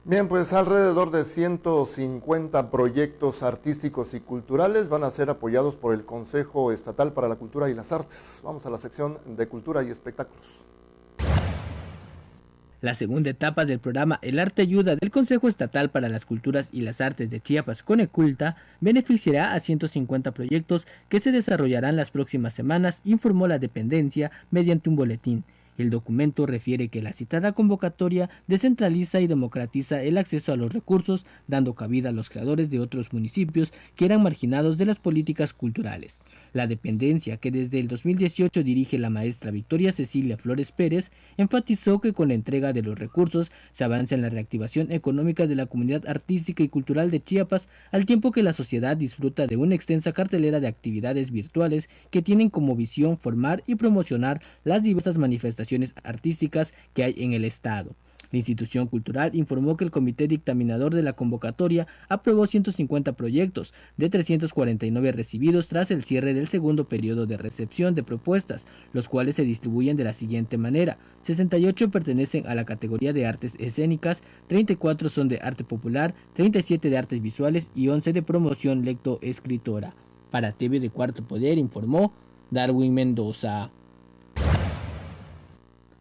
Bien, pues alrededor de 150 proyectos artísticos y culturales van a ser apoyados por el Consejo Estatal para la Cultura y las Artes. Vamos a la sección de Cultura y Espectáculos. La segunda etapa del programa El Arte Ayuda del Consejo Estatal para las Culturas y las Artes de Chiapas, Coneculta, beneficiará a 150 proyectos que se desarrollarán las próximas semanas, informó la dependencia mediante un boletín. El documento refiere que la citada convocatoria descentraliza y democratiza el acceso a los recursos, dando cabida a los creadores de otros municipios que eran marginados de las políticas culturales. La dependencia, que desde el 2018 dirige la maestra Victoria Cecilia Flores Pérez, enfatizó que con la entrega de los recursos se avanza en la reactivación económica de la comunidad artística y cultural de Chiapas, al tiempo que la sociedad disfruta de una extensa cartelera de actividades virtuales que tienen como visión formar y promocionar las diversas manifestaciones artísticas que hay en el estado. La institución cultural informó que el comité dictaminador de la convocatoria aprobó 150 proyectos, de 349 recibidos tras el cierre del segundo periodo de recepción de propuestas, los cuales se distribuyen de la siguiente manera: 68 pertenecen a la categoría de artes escénicas, 34 son de arte popular, 37 de artes visuales y 11 de promoción lectoescritora. Para TV de Cuarto Poder informó Darwin Mendoza.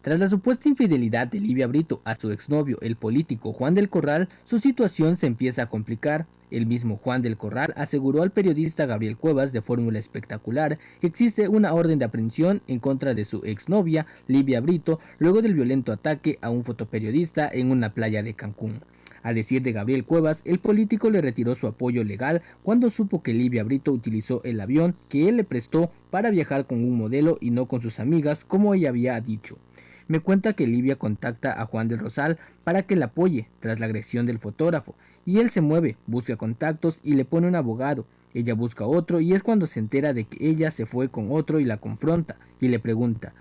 Tras la supuesta infidelidad de Livia Brito a su exnovio, el político Juan del Corral, su situación se empieza a complicar. El mismo Juan del Corral aseguró al periodista Gabriel Cuevas de Fórmula Espectacular que existe una orden de aprehensión en contra de su exnovia, Livia Brito, luego del violento ataque a un fotoperiodista en una playa de Cancún. A decir de Gabriel Cuevas, el político le retiró su apoyo legal cuando supo que Livia Brito utilizó el avión que él le prestó para viajar con un modelo y no con sus amigas, como ella había dicho. Me cuenta que Livia contacta a Juan del Rosal para que la apoye tras la agresión del fotógrafo, y él se mueve, busca contactos y le pone un abogado. Ella busca otro y es cuando se entera de que ella se fue con otro y la confronta y le pregunta: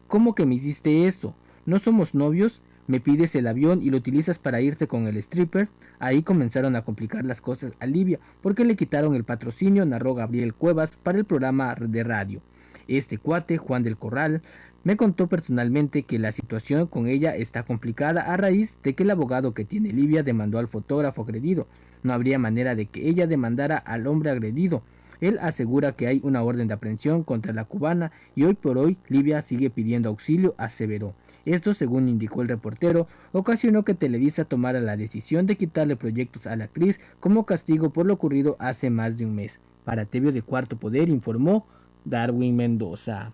¿cómo que me hiciste esto? ¿No somos novios? ¿Me pides el avión y lo utilizas para irte con el stripper? Ahí comenzaron a complicar las cosas a Livia porque le quitaron el patrocinio, narró Gabriel Cuevas para el programa de radio. Este cuate, Juan del Corral, me contó personalmente que la situación con ella está complicada a raíz de que el abogado que tiene Livia demandó al fotógrafo agredido. No habría manera de que ella demandara al hombre agredido. Él asegura que hay una orden de aprehensión contra la cubana y hoy por hoy Livia sigue pidiendo auxilio, aseveró. Esto, según indicó el reportero, ocasionó que Televisa tomara la decisión de quitarle proyectos a la actriz como castigo por lo ocurrido hace más de un mes. Para TV de Cuarto Poder informó Darwin Mendoza.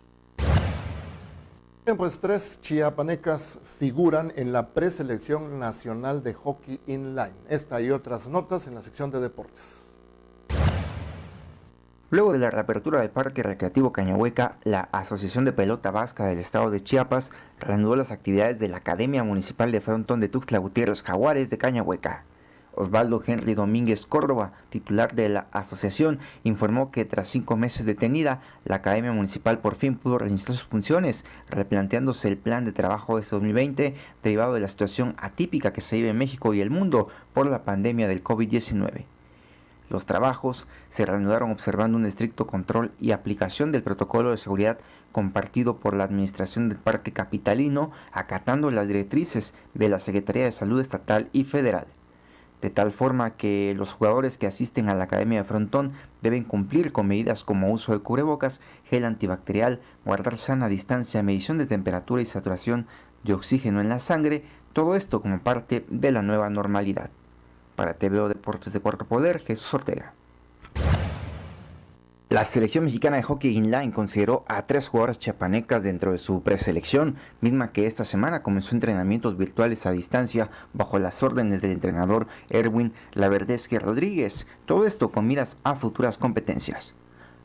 Bien, pues 3 chiapanecas figuran en la preselección nacional de hockey inline. Esta y otras notas en la sección de deportes. Luego de la reapertura del Parque Recreativo Cañahueca, la Asociación de Pelota Vasca del Estado de Chiapas reanudó las actividades de la Academia Municipal de Frontón de Tuxtla Gutiérrez Jaguares de Cañahueca. Osvaldo Henry Domínguez Córdoba, titular de la asociación, informó que tras 5 meses detenida, la Academia Municipal por fin pudo reiniciar sus funciones, replanteándose el plan de trabajo de este 2020 derivado de la situación atípica que se vive en México y el mundo por la pandemia del COVID-19. Los trabajos se reanudaron observando un estricto control y aplicación del protocolo de seguridad compartido por la Administración del Parque Capitalino, acatando las directrices de la Secretaría de Salud Estatal y Federal. De tal forma que los jugadores que asisten a la Academia de Frontón deben cumplir con medidas como uso de cubrebocas, gel antibacterial, guardar sana distancia, medición de temperatura y saturación de oxígeno en la sangre, todo esto como parte de la nueva normalidad. Para TVO Deportes de Cuarto Poder, Jesús Ortega. La selección mexicana de hockey inline consideró a 3 jugadoras chiapanecas dentro de su preselección, misma que esta semana comenzó entrenamientos virtuales a distancia bajo las órdenes del entrenador Erwin Laverdesque Rodríguez, todo esto con miras a futuras competencias.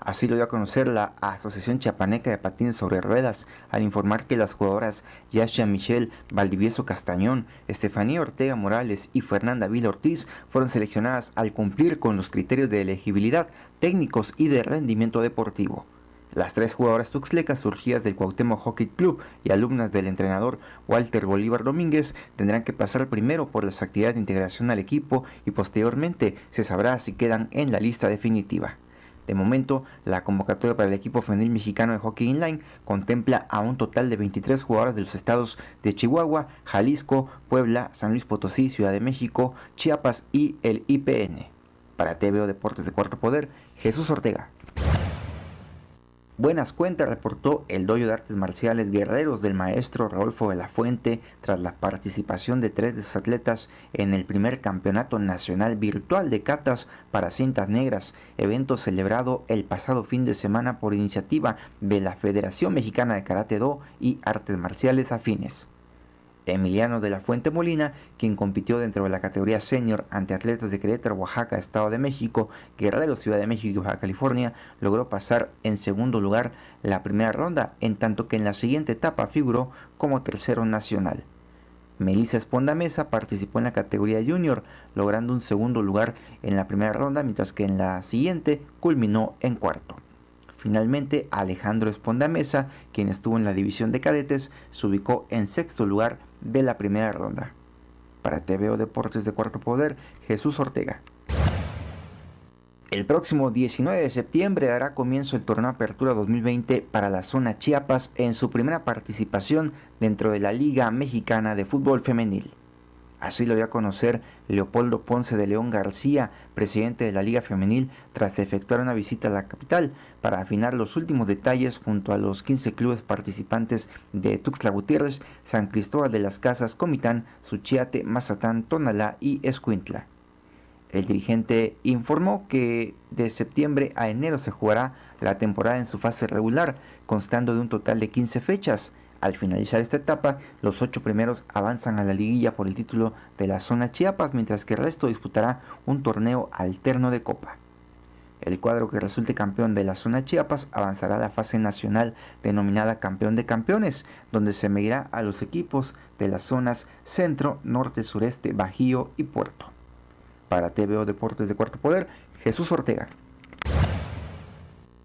Así lo dio a conocer la Asociación Chiapaneca de Patines sobre Ruedas al informar que las jugadoras Yasha Michelle Valdivieso Castañón, Estefanía Ortega Morales y Fernanda Vila Ortiz fueron seleccionadas al cumplir con los criterios de elegibilidad, técnicos y de rendimiento deportivo. Las 3 jugadoras tuxtlecas surgidas del Cuauhtémoc Hockey Club y alumnas del entrenador Walter Bolívar Domínguez tendrán que pasar primero por las actividades de integración al equipo y posteriormente se sabrá si quedan en la lista definitiva. De momento, la convocatoria para el equipo femenil mexicano de hockey inline contempla a un total de 23 jugadoras de los estados de Chihuahua, Jalisco, Puebla, San Luis Potosí, Ciudad de México, Chiapas y el IPN. Para TVO Deportes de Cuarto Poder, Jesús Ortega. Buenas cuentas reportó el dojo de artes marciales Guerreros del maestro Rodolfo de la Fuente tras la participación de 3 de sus atletas en el primer campeonato nacional virtual de katas para cintas negras, evento celebrado el pasado fin de semana por iniciativa de la Federación Mexicana de Karate Do y Artes Marciales Afines. Emiliano de la Fuente Molina, quien compitió dentro de la categoría senior ante atletas de Querétaro, Oaxaca, Estado de México, Guerrero, Ciudad de México y Baja California, logró pasar en segundo lugar la primera ronda, en tanto que en la siguiente etapa figuró como tercero nacional. Melissa Esponda Mesa participó en la categoría junior, logrando un segundo lugar en la primera ronda, mientras que en la siguiente culminó en cuarto. Finalmente, Alejandro Esponda Mesa, quien estuvo en la división de cadetes, se ubicó en sexto lugar de la primera ronda. Para TVO Deportes de Cuarto Poder, Jesús Ortega. El próximo 19 de septiembre dará comienzo el torneo Apertura 2020 para la zona Chiapas en su primera participación dentro de la Liga Mexicana de Fútbol Femenil. Así lo dio a conocer Leopoldo Ponce de León García, presidente de la Liga Femenil, tras efectuar una visita a la capital para afinar los últimos detalles junto a los 15 clubes participantes de Tuxtla Gutiérrez, San Cristóbal de las Casas, Comitán, Suchiate, Mazatán, Tonalá y Escuintla. El dirigente informó que de septiembre a enero se jugará la temporada en su fase regular, constando de un total de 15 fechas. Al finalizar esta etapa, los 8 primeros avanzan a la liguilla por el título de la zona Chiapas, mientras que el resto disputará un torneo alterno de Copa. El cuadro que resulte campeón de la zona Chiapas avanzará a la fase nacional denominada Campeón de Campeones, donde se medirá a los equipos de las zonas Centro, Norte, Sureste, Bajío y Puerto. Para TVO Deportes de Cuarto Poder, Jesús Ortega.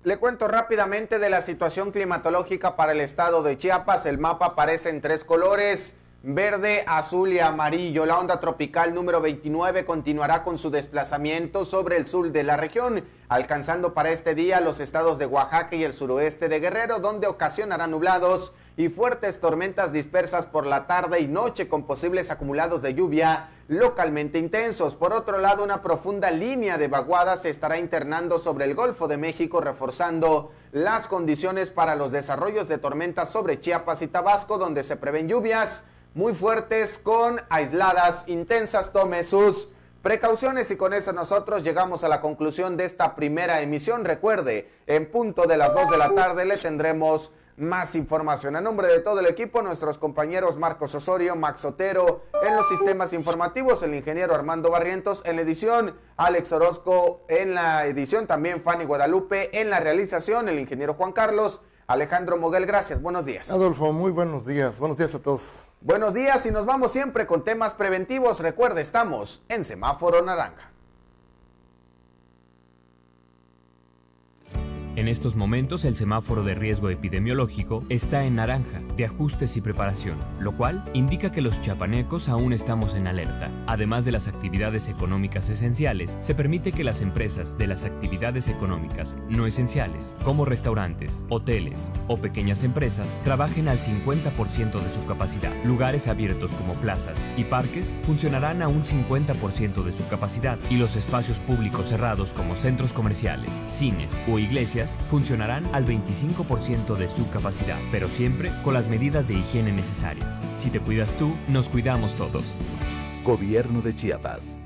Le cuento rápidamente de la situación climatológica para el estado de Chiapas. El mapa aparece en 3 colores, verde, azul y amarillo. La onda tropical número 29 continuará con su desplazamiento sobre el sur de la región, alcanzando para este día los estados de Oaxaca y el suroeste de Guerrero, donde ocasionará nublados y fuertes tormentas dispersas por la tarde y noche con posibles acumulados de lluvia localmente intensos. Por otro lado, una profunda línea de vaguadas se estará internando sobre el Golfo de México, reforzando las condiciones para los desarrollos de tormentas sobre Chiapas y Tabasco, donde se prevén lluvias muy fuertes con aisladas intensas. Tome sus precauciones y con eso nosotros llegamos a la conclusión de esta primera emisión. Recuerde, en punto de las 2 de la tarde le tendremos más información. A nombre de todo el equipo, nuestros compañeros Marcos Osorio, Max Otero, en los sistemas informativos, el ingeniero Armando Barrientos, en la edición, Alex Orozco, en la edición también Fanny Guadalupe, en la realización, el ingeniero Juan Carlos, Alejandro Moguel, gracias, buenos días. Adolfo, muy buenos días a todos. Buenos días y nos vamos siempre con temas preventivos. Recuerde, estamos en Semáforo Naranja. En estos momentos el semáforo de riesgo epidemiológico está en naranja, de ajustes y preparación, lo cual indica que los chiapanecos aún estamos en alerta. Además de las actividades económicas esenciales, se permite que las empresas de las actividades económicas no esenciales, como restaurantes, hoteles o pequeñas empresas, trabajen al 50% de su capacidad. Lugares abiertos como plazas y parques funcionarán a un 50% de su capacidad y los espacios públicos cerrados como centros comerciales, cines o iglesias funcionarán al 25% de su capacidad, pero siempre con las medidas de higiene necesarias. Si te cuidas tú, nos cuidamos todos. Gobierno de Chiapas.